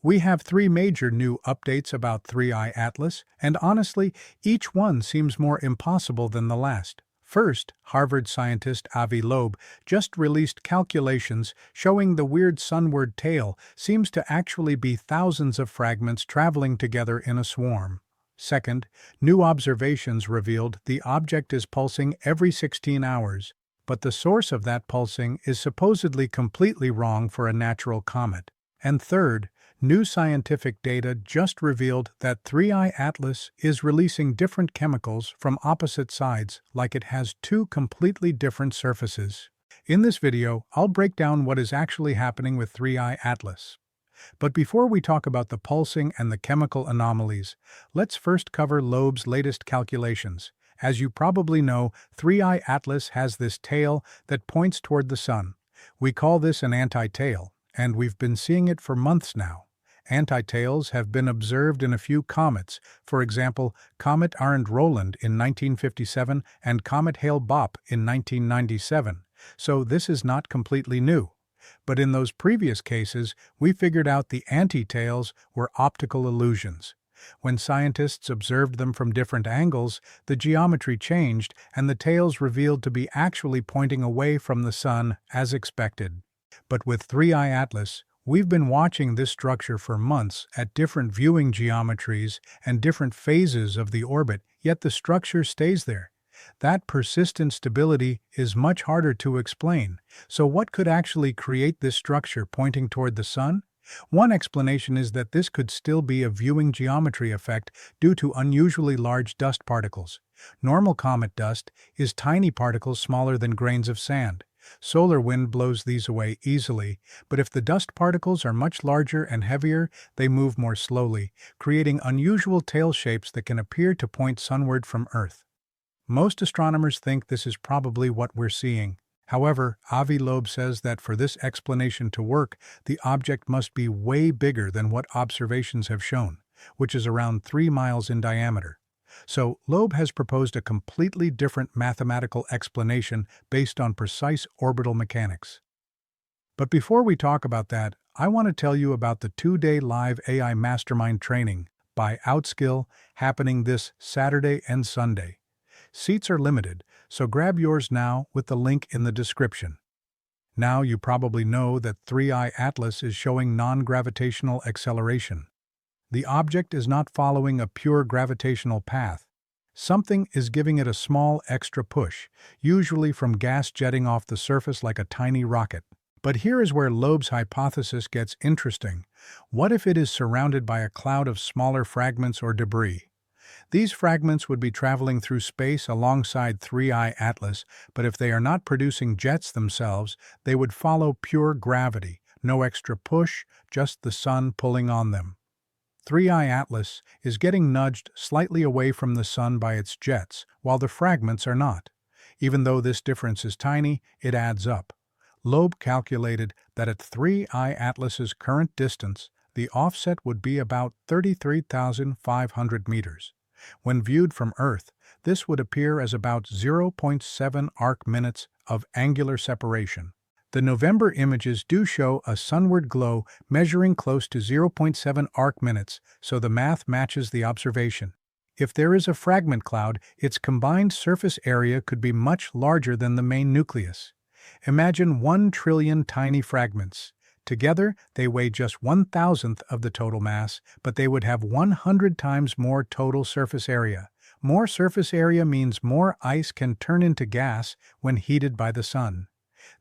We have three major new updates about 3I Atlas, and honestly, each one seems more impossible than the last. First, Harvard scientist Avi Loeb just released calculations showing the weird Sunward tail seems to actually be thousands of fragments traveling together in a swarm. Second, new observations revealed the object is pulsing every 16 hours, but the source of that pulsing is supposedly completely wrong for a natural comet. And third, new scientific data just revealed that 3I Atlas is releasing different chemicals from opposite sides, like it has two completely different surfaces. In this video, I'll break down what is actually happening with 3I Atlas. But before we talk about the pulsing and the chemical anomalies, let's first cover Loeb's latest calculations. As you probably know, 3I Atlas has this tail that points toward the Sun. We call this an anti-tail, and we've been seeing it for months now. Anti-tails have been observed in a few comets, for example, Comet Arendt-Rowland in 1957 and Comet Hale-Bopp in 1997, so this is not completely new. But in those previous cases, we figured out the anti-tails were optical illusions. When scientists observed them from different angles, the geometry changed and the tails revealed to be actually pointing away from the Sun as expected. But with 3I Atlas, we've been watching this structure for months at different viewing geometries and different phases of the orbit, yet the structure stays there. That persistent stability is much harder to explain. So what could actually create this structure pointing toward the Sun? One explanation is that this could still be a viewing geometry effect due to unusually large dust particles. Normal comet dust is tiny particles smaller than grains of sand. Solar wind blows these away easily, but if the dust particles are much larger and heavier, they move more slowly, creating unusual tail shapes that can appear to point sunward from Earth. Most astronomers think this is probably what we're seeing. However, Avi Loeb says that for this explanation to work, the object must be way bigger than what observations have shown, which is around 3 miles in diameter. So, Loeb has proposed a completely different mathematical explanation based on precise orbital mechanics. But before we talk about that, I want to tell you about the 2-day live AI Mastermind training by OutSkill happening this Saturday and Sunday. Seats are limited, so grab yours now with the link in the description. Now you probably know that 3I Atlas is showing non-gravitational acceleration. The object is not following a pure gravitational path. Something is giving it a small extra push, usually from gas jetting off the surface like a tiny rocket. But here is where Loeb's hypothesis gets interesting. What if it is surrounded by a cloud of smaller fragments or debris? These fragments would be traveling through space alongside 3I Atlas, but if they are not producing jets themselves, they would follow pure gravity, no extra push, just the Sun pulling on them. 3I Atlas is getting nudged slightly away from the Sun by its jets, while the fragments are not. Even though this difference is tiny, it adds up. Loeb calculated that at 3I Atlas's current distance, the offset would be about 33,500 meters. When viewed from Earth, this would appear as about 0.7 arc-minutes of angular separation. The November images do show a sunward glow measuring close to 0.7 arc-minutes, so the math matches the observation. If there is a fragment cloud, its combined surface area could be much larger than the main nucleus. Imagine 1 trillion tiny fragments. Together, they weigh just 1,000th of the total mass, but they would have 100 times more total surface area. More surface area means more ice can turn into gas when heated by the Sun.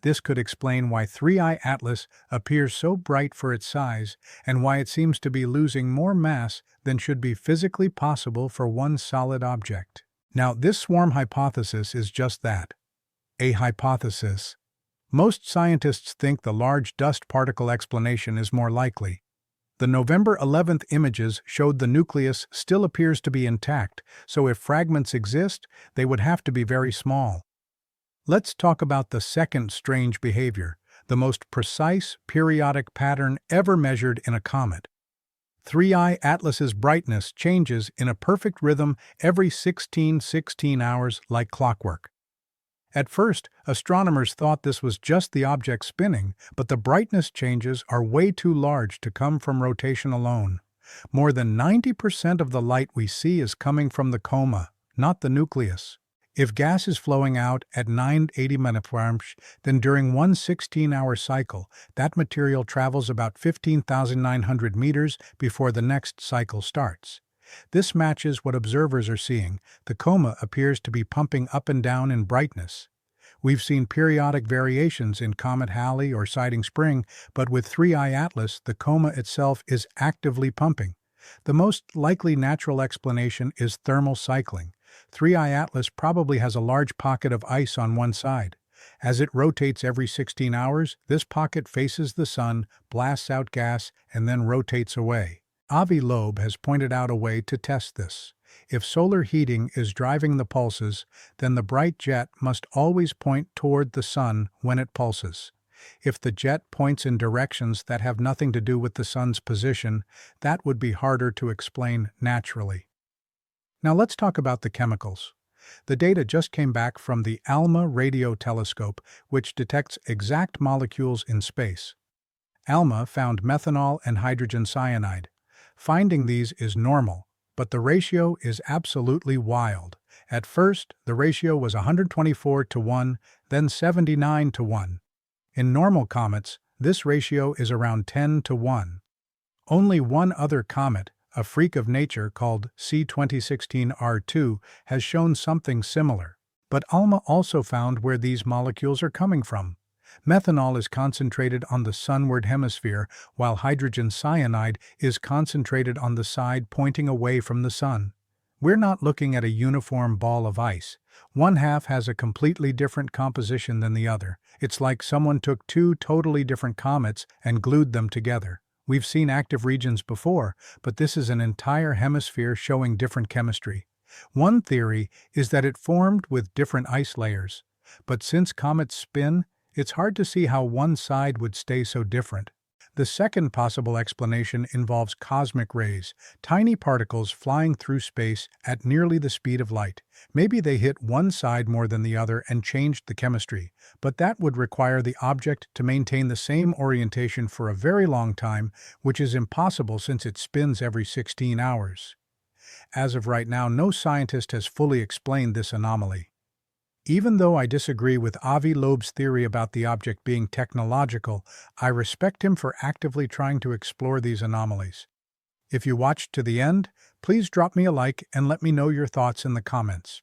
This could explain why 3I Atlas appears so bright for its size and why it seems to be losing more mass than should be physically possible for one solid object. Now, this swarm hypothesis is just that, a hypothesis. Most scientists think the large dust particle explanation is more likely. The November 11th images showed the nucleus still appears to be intact, so if fragments exist, they would have to be very small. Let's talk about the second strange behavior, the most precise periodic pattern ever measured in a comet. 3I Atlas's brightness changes in a perfect rhythm every 16 hours like clockwork. At first, astronomers thought this was just the object spinning, but the brightness changes are way too large to come from rotation alone. More than 90% of the light we see is coming from the coma, not the nucleus. If gas is flowing out at 980 mV, then during one 16-hour cycle, that material travels about 15,900 meters before the next cycle starts. This matches what observers are seeing. The coma appears to be pumping up and down in brightness. We've seen periodic variations in Comet Halley or Siding Spring, but with 3I Atlas, the coma itself is actively pumping. The most likely natural explanation is thermal cycling. 3I Atlas probably has a large pocket of ice on one side. As it rotates every 16 hours, this pocket faces the sun, blasts out gas, and then rotates away. Avi Loeb has pointed out a way to test this. If solar heating is driving the pulses, then the bright jet must always point toward the sun when it pulses. If the jet points in directions that have nothing to do with the sun's position, that would be harder to explain naturally. Now let's talk about the chemicals. The data just came back from the ALMA Radio Telescope, which detects exact molecules in space. ALMA found methanol and hydrogen cyanide. Finding these is normal, but the ratio is absolutely wild. At first, the ratio was 124 to 1, then 79 to 1. In normal comets, this ratio is around 10 to 1. Only one other comet, a freak of nature called C2016R2, has shown something similar. But ALMA also found where these molecules are coming from. Methanol is concentrated on the sunward hemisphere, while hydrogen cyanide is concentrated on the side pointing away from the sun. We're not looking at a uniform ball of ice. One half has a completely different composition than the other. It's like someone took two totally different comets and glued them together. We've seen active regions before, but this is an entire hemisphere showing different chemistry. One theory is that it formed with different ice layers, but since comets spin, it's hard to see how one side would stay so different. The second possible explanation involves cosmic rays, tiny particles flying through space at nearly the speed of light. Maybe they hit one side more than the other and changed the chemistry, but that would require the object to maintain the same orientation for a very long time, which is impossible since it spins every 16 hours. As of right now, no scientist has fully explained this anomaly. Even though I disagree with Avi Loeb's theory about the object being technological, I respect him for actively trying to explore these anomalies. If you watched to the end, please drop me a like and let me know your thoughts in the comments.